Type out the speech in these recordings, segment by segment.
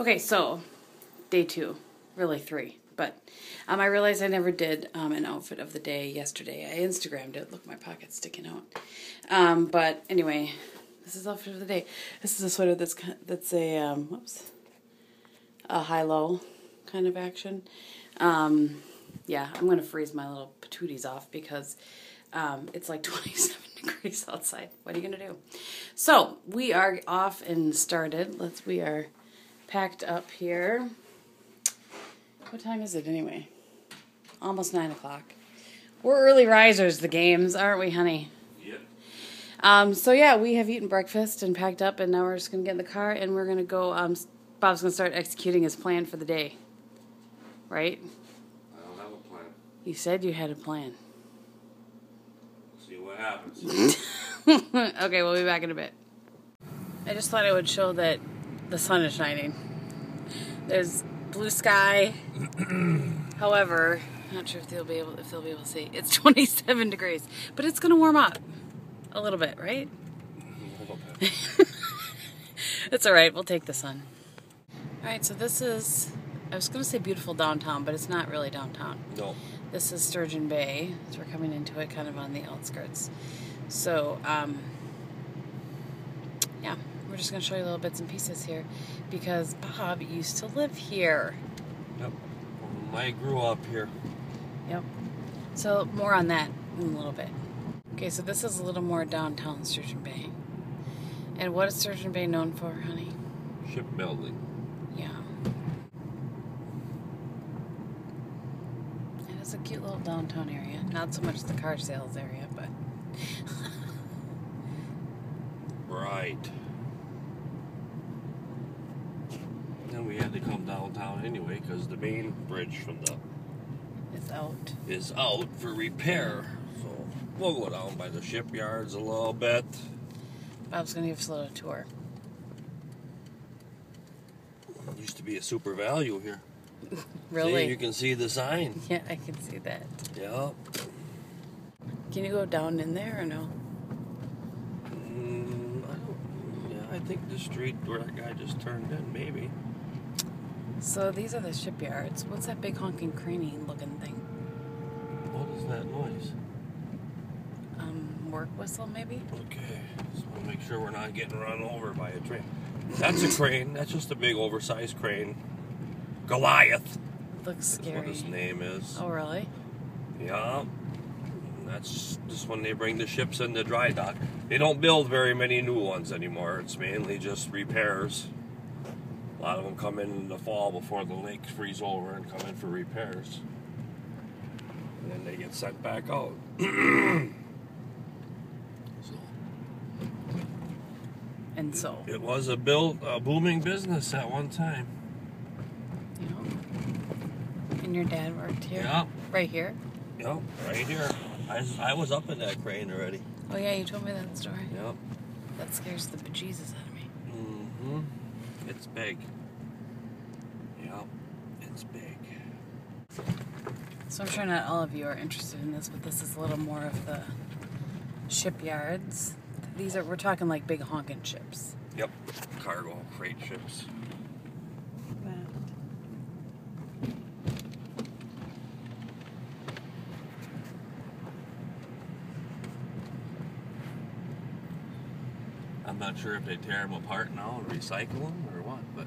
Okay, so day 2, really 3, but I realized I never did an outfit of the day yesterday. I Instagrammed it. Look, my pocket's sticking out. But anyway, this is outfit of the day. This is a sweater that's a high-low kind of action. Yeah, I'm gonna freeze my little patooties off because it's like 27 degrees outside. What are you gonna do? So we are off and started. We are packed up here. What time is it anyway? Almost 9 o'clock. We're early risers, the games, aren't we, honey? Yep. So yeah, we have eaten breakfast and packed up, and now we're just gonna get in the car and we're gonna go. Bob's gonna start executing his plan for the day. Right? I don't have a plan. You said you had a plan. We'll see what happens. Okay, we'll be back in a bit. I just thought I would show that the sun is shining. There's blue sky. However, I'm not sure if they'll be able to see. It's 27 degrees, but it's gonna warm up a little bit, right? A little bit. It's all right. We'll take the sun. All right, so this is, I was gonna say beautiful downtown, but it's not really downtown. No. This is Sturgeon Bay, so we're coming into it kind of on the outskirts. So, yeah, we're just going to show you little bits and pieces here because Bob used to live here. Yep. I grew up here. Yep. So, more on that in a little bit. Okay, so this is a little more downtown Sturgeon Bay. And what is Sturgeon Bay known for, honey? Shipbuilding. Yeah. And it's a cute little downtown area. Not so much the car sales area, but... Right. And we had to come downtown anyway because the main bridge from the is out for repair. So we'll go down by the shipyards a little bit. Bob's gonna give us a little tour. It used to be a Super Value here. Really? See, you can see the sign. Yeah, I can see that. Yeah. Can you go down in there or no? I think the street where that guy just turned in, maybe. So these are the shipyards. What's that big honking craney looking thing? What is that noise? Work whistle maybe? Okay, just want to make sure we're not getting run over by a train. That's a crane. That's just a big oversized crane. Goliath. Looks scary. That's what his name is. Oh really? Yeah. That's just when they bring the ships in the dry dock. They don't build very many new ones anymore. It's mainly just repairs. A lot of them come in the fall before the lakes freeze over and come in for repairs. And then they get sent back out. So it was a booming business at one time. You know? And your dad worked here? Yeah. Right here? Yep, right here. I was up in that crane already. Oh yeah, you told me that story. Yep. That scares the bejesus out of me. Mm-hmm. It's big. Yep, it's big. So I'm sure not all of you are interested in this, but this is a little more of the shipyards. We're talking like big honking ships. Yep, cargo freight ships. I'm not sure if they tear them apart now and recycle them or what, but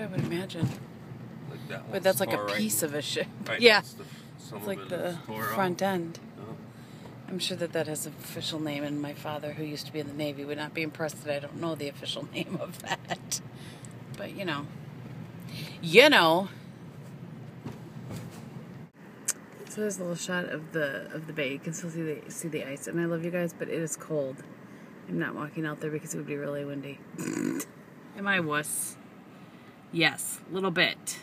I would imagine. Like that one. But that's like a piece of a ship. Right, yeah. It's like the front end. Oh. I'm sure that has an official name, and my father, who used to be in the Navy, would not be impressed that I don't know the official name of that. But, you know. So there's a little shot of the bay. You can still see the ice. And I love you guys, but it is cold. I'm not walking out there because it would be really windy. Am I wuss? Yes, a little bit.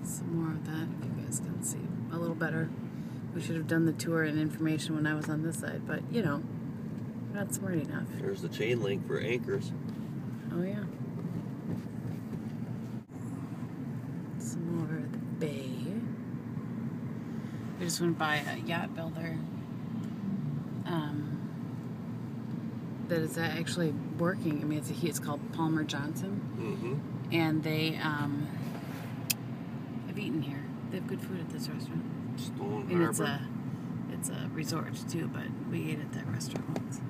Some more of that, if you guys can see a little better. We should have done the tour and information when I was on this side, but you know, we're not smart enough. There's the chain link for anchors. Oh yeah. Some more of the bay. We just went by a yacht builder that is actually working. I mean, it's called Palmer Johnson, and they I've eaten here. They have good food at this restaurant. Stone And Harbor. it's a resort too, but we ate at that restaurant once.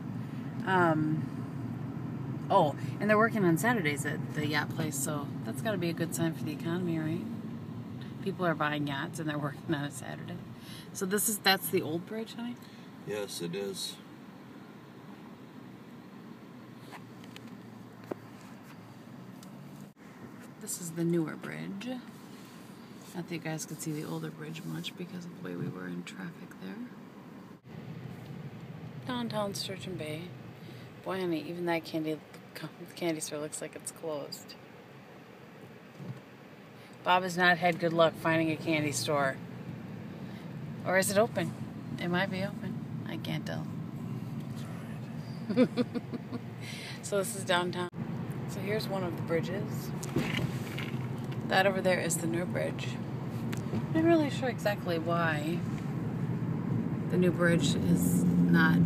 Oh, and they're working on Saturdays at the yacht place, so that's got to be a good sign for the economy, right? People are buying yachts and they're working on a Saturday. So that's the old bridge, honey? Yes, it is. This is the newer bridge. Not that you guys could see the older bridge much because of the way we were in traffic there. Downtown Sturgeon Bay. Boy, honey, even that candy store looks like it's closed. Bob has not had good luck finding a candy store. Or is it open? It might be open. I can't tell. So this is downtown. So here's one of the bridges. That over there is the new bridge. I'm not really sure exactly why the new bridge is not,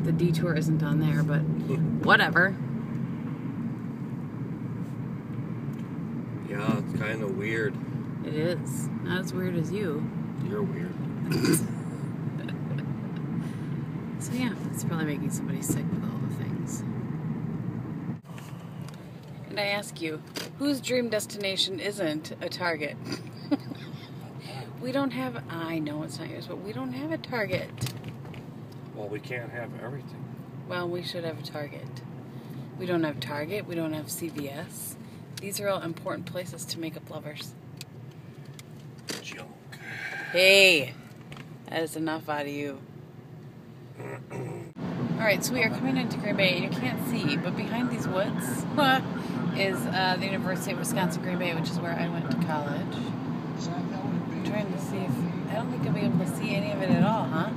the detour isn't on there, but whatever. Yeah, it's kind of weird. It is. Not as weird as you. You're weird. So yeah, it's probably making somebody sick with all the things. And I ask you, whose dream destination isn't a Target? We don't have, I know it's not yours, but we don't have a Target. Well, we can't have everything. Well, we should have a Target. We don't have Target, we don't have CVS. These are all important places to make up lovers. Junk. Hey, that is enough out of you. Alright, so we are coming into Green Bay, and you can't see, but behind these woods is the University of Wisconsin Green Bay, which is where I went to college. I'm trying to see if, I don't think I'll be able to see any of it at all, huh?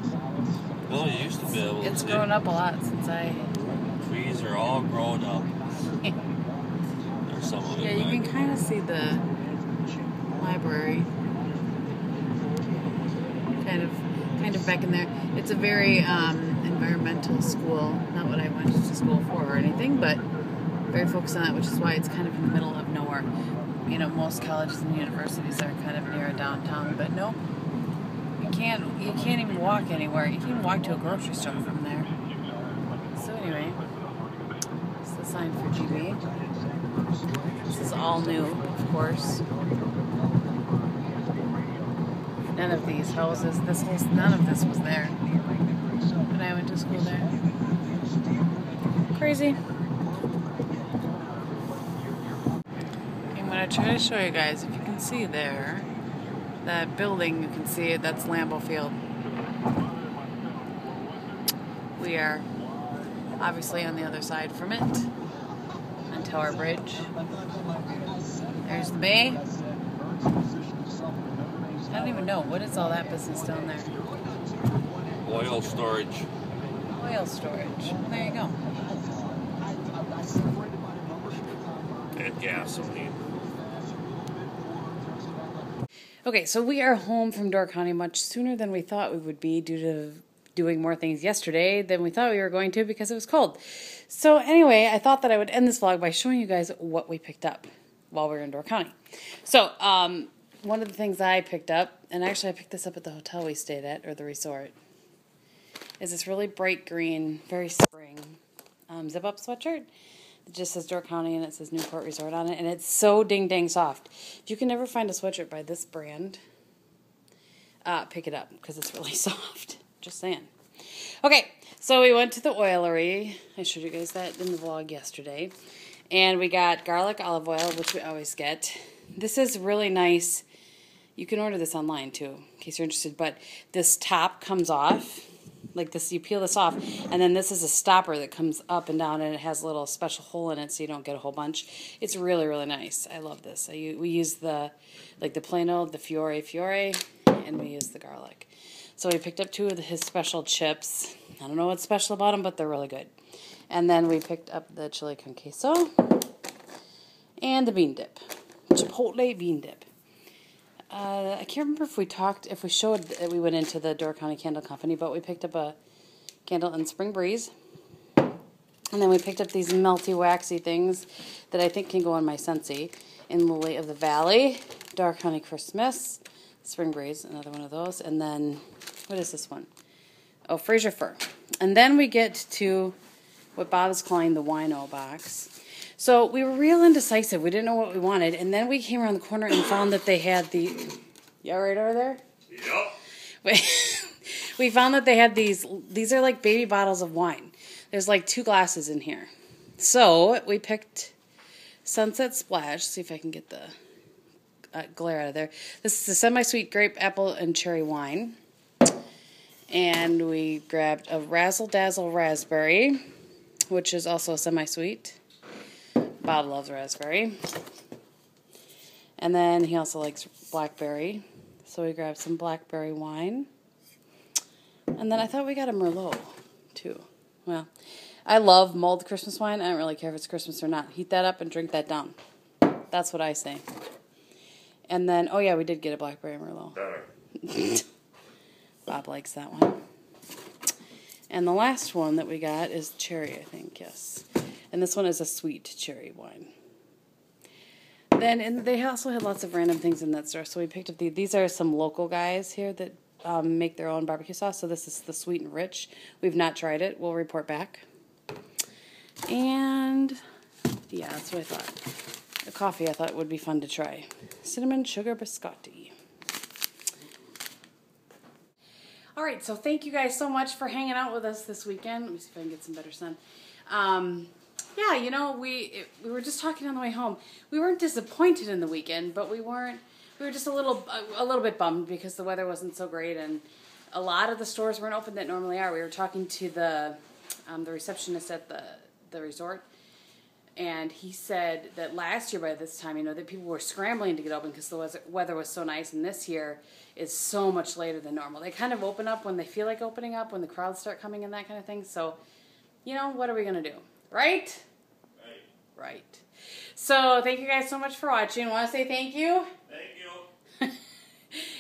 Well, you used to be able to. It's grown up a lot since I... Trees are all grown up. There's some of it. Yeah, you can kind of see the library. Kind of back in there. It's a very environmental school. Not what I went to school for or anything, but very focused on that, which is why it's kind of in the middle of nowhere. You know, most colleges and universities are kind of near a downtown, but no, you can't even walk anywhere. You can't even walk to a grocery store from there. So anyway, this is the sign for GB. This is all new, of course. None of these houses, none of this was there when I went to school there. Crazy. I'm going to try to show you guys, if you can see there, that building, you can see it, that's Lambeau Field. We are obviously on the other side from it, on Tower Bridge. There's the bay. I don't even know. What is all that business down there? Oil storage. Oil storage. There you go. And gasoline. Okay, so we are home from Door County much sooner than we thought we would be due to doing more things yesterday than we thought we were going to because it was cold. So anyway, I thought that I would end this vlog by showing you guys what we picked up while we were in Door County. So, one of the things I picked up, and actually I picked this up at the hotel we stayed at, or the resort, is this really bright green, very spring, zip-up sweatshirt. It just says Door County and it says Newport Resort on it, and it's so ding-dang soft. If you can never find a sweatshirt by this brand, pick it up, because it's really soft. Just saying. Okay, so we went to the oilery. I showed you guys that in the vlog yesterday. And we got garlic olive oil, which we always get. This is really nice. You can order this online, too, in case you're interested. But this top comes off. Like this, you peel this off. And then this is a stopper that comes up and down, and it has a little special hole in it so you don't get a whole bunch. It's really, really nice. I love this. We use the plain old, the Fiore, and we use the garlic. So we picked up two of his special chips. I don't know what's special about them, but they're really good. And then we picked up the chili con queso and the bean dip. Chipotle bean dip. I can't remember if we showed that we went into the Door County Candle Company, but we picked up a candle in Spring Breeze. And then we picked up these melty, waxy things that I think can go on my Scentsy. In Lily of the Valley, Dark Honey Christmas, Spring Breeze, another one of those. And then, what is this one? Oh, Fraser Fir. And then we get to what Bob is calling the wino box. So we were real indecisive. We didn't know what we wanted. And then we came around the corner and found that they had the... Yeah, right over there? Yep. We found that they had these are like baby bottles of wine. There's like 2 glasses in here. So we picked Sunset Splash. See if I can get the glare out of there. This is the semi-sweet grape, apple, and cherry wine. And we grabbed a Razzle Dazzle Raspberry, which is also semi-sweet. Bob loves raspberry. And then he also likes blackberry. So we grabbed some blackberry wine. And then I thought we got a Merlot, too. Well, I love mulled Christmas wine. I don't really care if it's Christmas or not. Heat that up and drink that down. That's what I say. And then, oh yeah, we did get a blackberry Merlot. Bob likes that one. And the last one that we got is cherry, I think, yes. And this one is a sweet cherry wine. Then, and they also had lots of random things in that store. So we picked up these are some local guys here that make their own barbecue sauce. So this is the Sweet and Rich. We've not tried it. We'll report back. And yeah, that's what I thought. The coffee I thought would be fun to try. Cinnamon Sugar Biscotti. All right, so thank you guys so much for hanging out with us this weekend. Let me see if I can get some better sun. Yeah, you know, we were just talking on the way home. We weren't disappointed in the weekend, but we were just a little bit bummed because the weather wasn't so great and a lot of the stores weren't open that normally are. We were talking to the receptionist at the resort, and he said that last year by this time, you know, that people were scrambling to get open because the weather was so nice, and this year is so much later than normal. They kind of open up when they feel like opening up, when the crowds start coming and that kind of thing. So, you know, what are we going to do? Right? Right. So, thank you guys so much for watching. Want to say thank you? Thank you.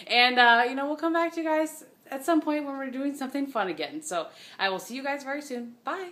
And, you know, we'll come back to you guys at some point when we're doing something fun again. So, I will see you guys very soon. Bye.